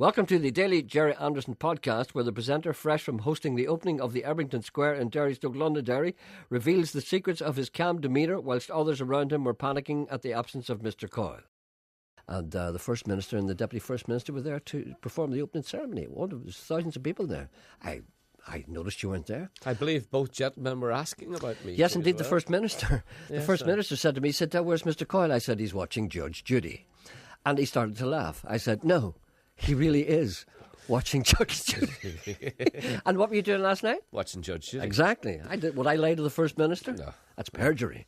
Welcome to the Daily Gerry Anderson podcast, where the presenter, fresh from hosting the opening of the Errington Square in Derry's Londonderry, reveals the secrets of his calm demeanour whilst others around him were panicking at the absence of Mr. Coyle. And the First Minister and the Deputy First Minister were there to perform the opening ceremony. There was thousands of people there. I noticed you weren't there. I believe both gentlemen were asking about me. Yes, indeed, the First Minister. Yes, the First Minister said to me, he said, "Where's Mr. Coyle?" I said, "He's watching Judge Judy." And he started to laugh. I said, "No, he really is watching Judge Judy." And what were you doing last night? Watching Judge Judy. Exactly. I did. Would I lie to the First Minister? No. That's perjury.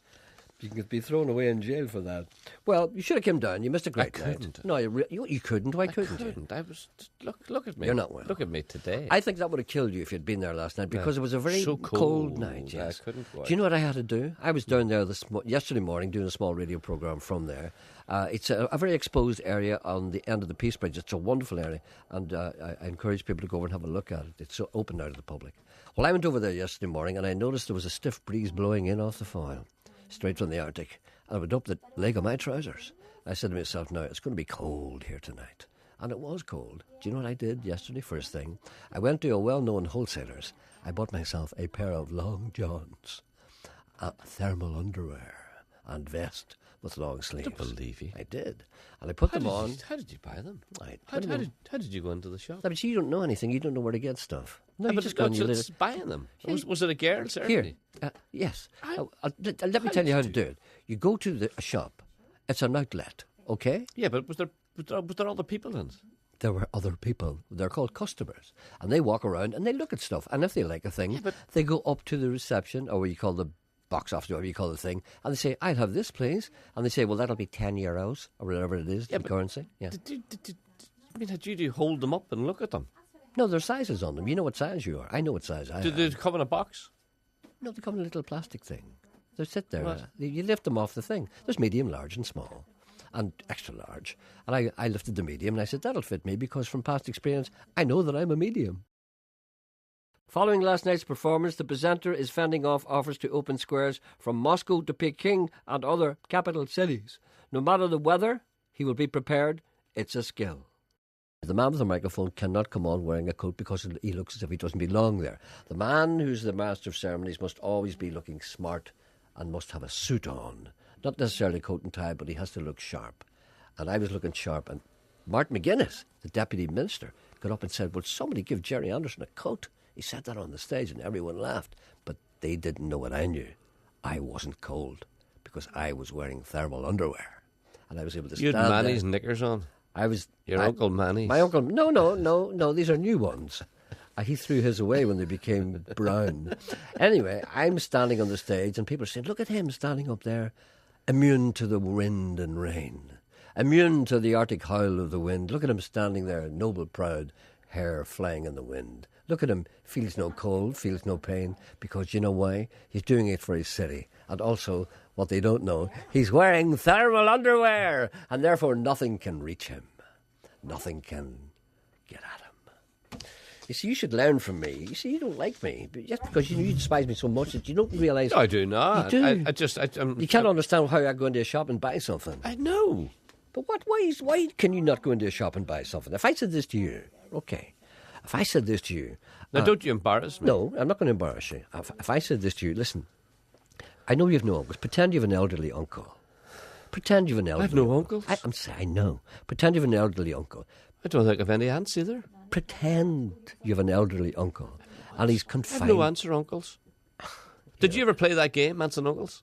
You can be thrown away in jail for that. Well, you should have come down. You missed a great night. Couldn't. No, you couldn't. Why couldn't you? I couldn't. I was look at me. You're not well. Look at me today. I think that would have killed you if you'd been there last night, because it was a very so cold night. Yes. I couldn't go out. Do you know what I had to do? I was down there yesterday morning doing a small radio programme from there. It's a very exposed area on the end of the Peace Bridge. It's a wonderful area, and I encourage people to go over and have a look at it. It's so open now to the public. Well, I went over there yesterday morning, and I noticed there was a stiff breeze blowing in off the Foyle, straight from the Arctic. And I went up the leg of my trousers. I said to myself, now, it's going to be cold here tonight. And it was cold. Do you know what I did yesterday, first thing? I went to a well-known wholesaler's. I bought myself a pair of long johns, thermal underwear, and vest with long sleeves. I don't believe you. I did. And I put them on. How did you buy them? How did you go into the shop? No, but you don't know anything. You don't know where to get stuff. No, you but just go and you it's buying them. Was it a girl, sir? Here, yes. Let me tell you how to do it. You go to a shop. It's an outlet, okay? Yeah, but was there other people in it? There were other people. They're called customers. And they walk around and they look at stuff. And if they like a thing, they go up to the reception, or what you call the box office, whatever you call the thing, and they say, "I'll have this, please." And they say, "Well, that'll be €10, or whatever it is, the currency." Yeah. Did you hold them up and look at them? No, there's sizes on them. You know what size you are. I know what size I am. Did they come in a box? No, they come in a little plastic thing. They sit there. What? You lift them off the thing. There's medium, large and small, and extra large. And I lifted the medium, and I said, "That'll fit me," because from past experience, I know that I'm a medium. Following last night's performance, the presenter is fending off offers to open squares from Moscow to Peking and other capital cities. No matter the weather, he will be prepared. It's a skill. The man with the microphone cannot come on wearing a coat because he looks as if he doesn't belong there. The man who's the master of ceremonies must always be looking smart and must have a suit on. Not necessarily coat and tie, but he has to look sharp. And I was looking sharp, and Martin McGuinness, the Deputy Minister, got up and said, "Will somebody give Gerry Anderson a coat?" He said that on the stage, and everyone laughed. But they didn't know what I knew. I wasn't cold, because I was wearing thermal underwear. And I was able to stand there. You had Manny's knickers on? Your Uncle Manny's? My uncle... No, these are new ones. He threw his away when they became brown. Anyway, I'm standing on the stage, and people are saying, "Look at him standing up there, immune to the wind and rain, immune to the Arctic howl of the wind. Look at him standing there, noble, proud, hair flying in the wind. Look at him, feels no cold, feels no pain, because you know why? He's doing it for his city. And also, what they don't know, he's wearing thermal underwear, and therefore nothing can reach him. Nothing can get at him." You see, you should learn from me. You see, you don't like me, but just because you despise me so much that you don't realise... I do not. You do. I'm you can't understand how I go into a shop and buy something. I know. But why can you not go into a shop and buy something? If I said this to you, okay. If I said this to you... Now, don't you embarrass me. No, I'm not going to embarrass you. If I said this to you, listen, I know you have no uncles. Pretend you have an elderly uncle. Pretend you have an elderly I have no uncle. uncles. I know. Pretend you have an elderly uncle. I don't think I've any aunts either. Pretend you have an elderly uncle, and he's I confined... have no aunts or uncles. Did you ever play that game, aunts and uncles?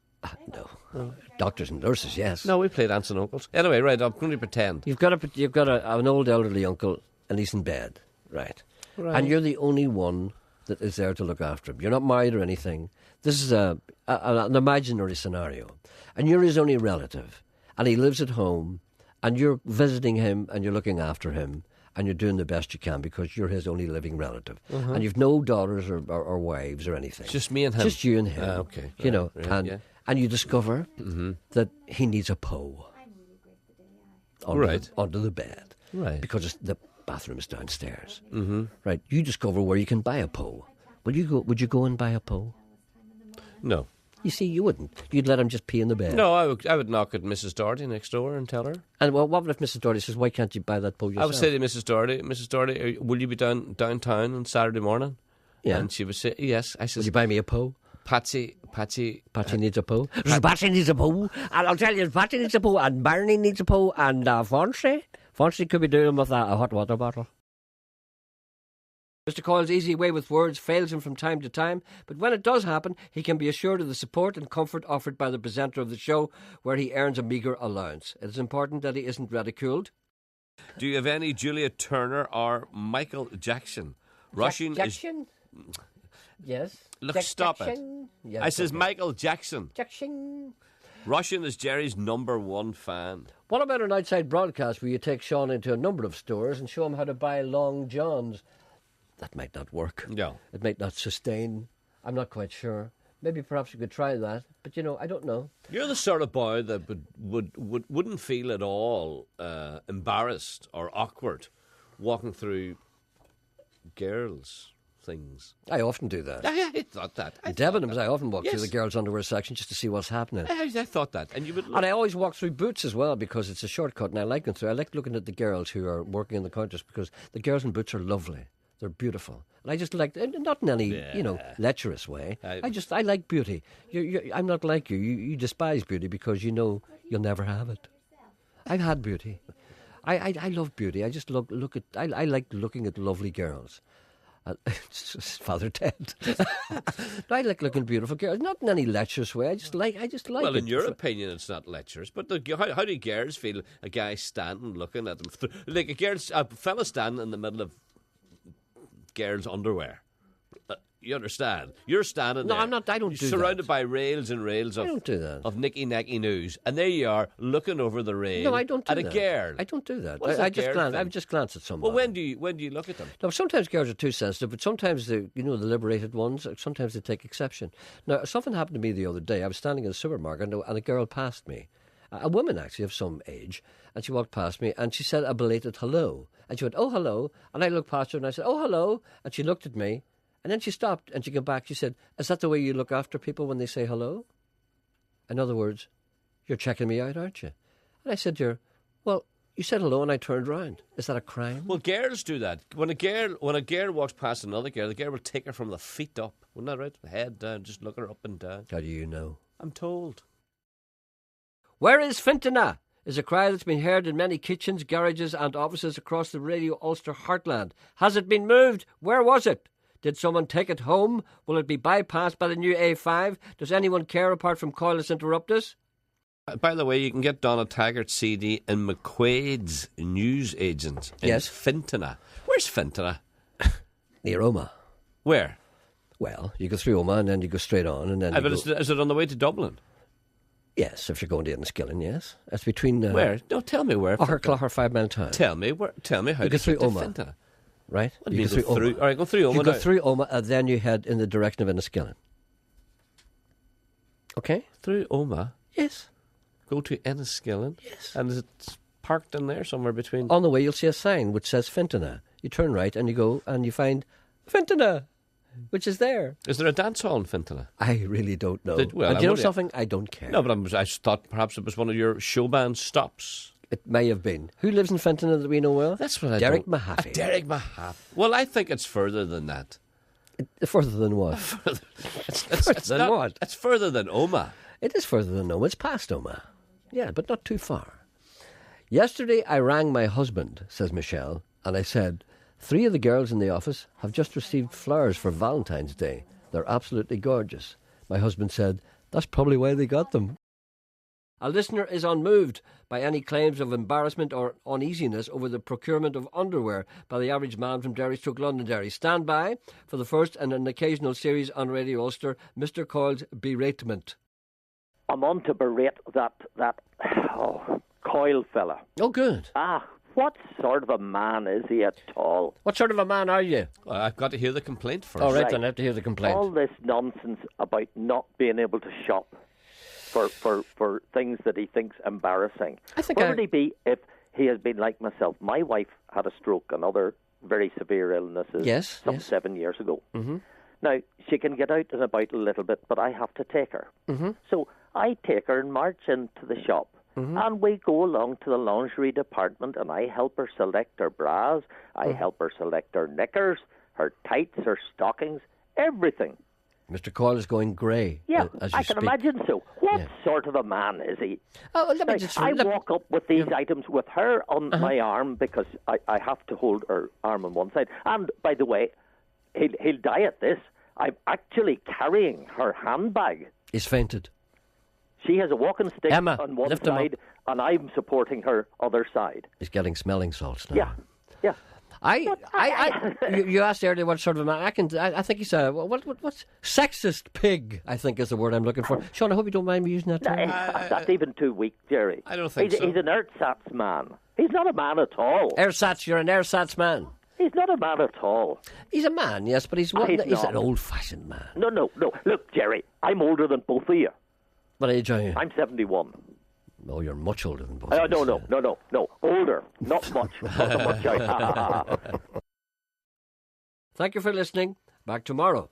No. Doctors and nurses, yes. No, we played aunts and uncles. Anyway, right, I'm going to pretend. You've got an old elderly uncle, and he's in bed, right? And you're the only one that is there to look after him. You're not married or anything. This is an imaginary scenario. And you're his only relative. And he lives at home. And you're visiting him and you're looking after him. And you're doing the best you can because you're his only living relative. And you've no daughters or wives or anything. It's just me and him? Just you and him. Okay. You know, and you discover that he needs a Poe. Under the bed. Right. Because the bathroom is downstairs. Right. You discover where you can buy a Poe. Would you go and buy a Poe? No. You see, you wouldn't. You'd let him just pee in the bed. No, I would knock at Mrs. Doherty next door and tell her. And well, what if Mrs. Doherty says, why can't you buy that po yourself? I would say to Mrs. Doherty, will you be downtown on Saturday morning? Yeah. And she would say, yes. I Will says, you buy me a po? Patsy Needs a po. Patsy needs a po. And I'll tell you, Patsy needs a po, and Barney needs a po, and Fonzie could be doing with a hot water bottle. Mr. Coyle's easy way with words fails him from time to time, but when it does happen, he can be assured of the support and comfort offered by the presenter of the show, where he earns a meagre allowance. It is important that he isn't ridiculed. do you have any Julia Turner or Michael Jackson? Jackson? Yes. Look, stop it. Yes, I says okay. Michael Jackson. Jackson. Russian is Jerry's #1 fan. What about an outside broadcast where you take Sean into a number of stores and show him how to buy Long Johns? That might not work. No. It might not sustain. I'm not quite sure. Maybe perhaps you could try that. But, I don't know. You're the sort of boy that wouldn't feel at all embarrassed or awkward walking through girls' things. I often do that. I thought that. In Debenhams, I often walk through Yes. the girls' underwear section just to see what's happening. I thought that. And you would And I always walk through Boots as well because it's a shortcut and I like going through. I like looking at the girls who are working in the counters because the girls in Boots are lovely. They're beautiful. And I just like, not in any, lecherous way. I like beauty. I'm not like you. You despise beauty because you know you'll never have it. I've had beauty. I love beauty. I just look at, I like looking at lovely girls. It's Father Ted. I like looking at beautiful girls, not in any lecherous way. I just like Well, it. in your opinion, it's not lectures, but how do girls feel? A guy standing looking at them, like a fella standing in the middle of girls' underwear. You understand? You're standing No, there. I'm not. I don't do surrounded that. by rails and rails I don't do that. of nicky-nacky news, and there you are looking over the rail. No, I don't do at that. a girl. I don't do that. What is I a just girl glance. thing? I just glance at somebody. Well, when do you look at them? No, sometimes girls are too sensitive, but sometimes the liberated ones, sometimes they take exception. Now, something happened to me the other day. I was standing in a supermarket and a girl passed me. A woman, actually, of some age. And she walked past me and she said a belated hello. And she went, oh, hello. And I looked past her and I said, oh, hello. And she looked at me. And then she stopped and she came back. She said, is that the way you look after people when they say hello? In other words, you're checking me out, aren't you? And I said to her, well, you said hello and I turned round. Is that a crime? Well, girls do that. When a girl walks past another girl, the girl will take her from the feet up. Wasn't that right? The head down, just look her up and down. How do you know? I'm told. Where is Fintona? Is a cry that's been heard in many kitchens, garages and offices across the Radio Ulster heartland. Has it been moved? Where was it? Did someone take it home? Will it be bypassed by the new A5? Does anyone care apart from Coilus Interruptus? By the way, you can get Donna Taggart's CD in McQuaid's News Agent in Yes. Fintona. Where's Fintona? Near Oma. Where? Well, you go through Oma and then you go straight on and then you But go... is it on the way to Dublin? Yes, if you're going to Enniskillen, yes. It's between... Where? No, tell me where. Clogher 5 Mile Town. Tell me where. Tell me how You to go through get to Oma. Fintona. Right? What do you go mean go through? Oma. All right, go through Oma You go now. through Oma and then you head in the direction of Enniskillen. Okay? Through Oma, Yes. go to Enniskillen. Yes. And is it parked in there somewhere between? On the way, you'll see a sign which says Fintona. You turn right and you go and you find Fintona, which is there. Is there a dance hall in Fintona? I really don't know. Well, and I do you know wonder- something? I don't care. No, but I thought perhaps it was one of your showband stops. It may have been. Who lives in Fintona that we know well? That's what I Derek don't... Mahaffey. Derek Mahaffey. Well, I think it's further than that. Further than what? It's Than not- what? It's further than Oma. It is further than Oma. It's past Oma. Yeah, but not too far. Yesterday I rang my husband, says Michelle, and I said, 3 of the girls in the office have just received flowers for Valentine's Day. They're absolutely gorgeous. My husband said, that's probably why they got them. A listener is unmoved by any claims of embarrassment or uneasiness over the procurement of underwear by the average man from Derry/Londonderry. Stand by for the first and an occasional series on Radio Ulster, Mr. Coyle's beratement. I'm on to berate that Coyle fella. Oh, good. What sort of a man is he at all? What sort of a man are you? Well, I've got to hear the complaint first. All right, Right. then I have to hear the complaint. All this nonsense about not being able to shop for things that he thinks embarrassing. I think Where would he be if he has been like myself? My wife had a stroke and other very severe illnesses Yes, some yes. 7 years ago. Mm-hmm. Now, she can get out and about a little bit, but I have to take her. Mm-hmm. So I take her and march into the shop. And we go along to the lingerie department, and I help her select her bras. I help her select her knickers, her tights, her stockings, everything. Mr. Coyle is going grey. Yeah, as you I can speak. imagine so. What Yeah. sort of a man is he? Oh, let me Now, just. I let- walk up with these items with her on my arm because I have to hold her arm on one side. And, by the way, he'll die at this. I'm actually carrying her handbag. He's fainted. She has a walking stick Emma, on one lift him up. side, and I'm supporting her other side. He's getting smelling salts now. Yeah, yeah. You asked earlier what sort of a man. I think he's a what's sexist pig. I think is the word I'm looking for. Sean, I hope you don't mind me using that term. That's even too weak, Jerry. I don't think he's, so. He's an ersatz man. He's not a man at all. Ersatz, you're an ersatz man. He's not a man at all. He's a man, yes, but he's He's an not. old-fashioned man. No. Look, Jerry, I'm older than both of you. What age are you? I'm 71. Oh, you're much older than both. of us. No. Older. Not much. Not much. Thank you for listening. Back tomorrow.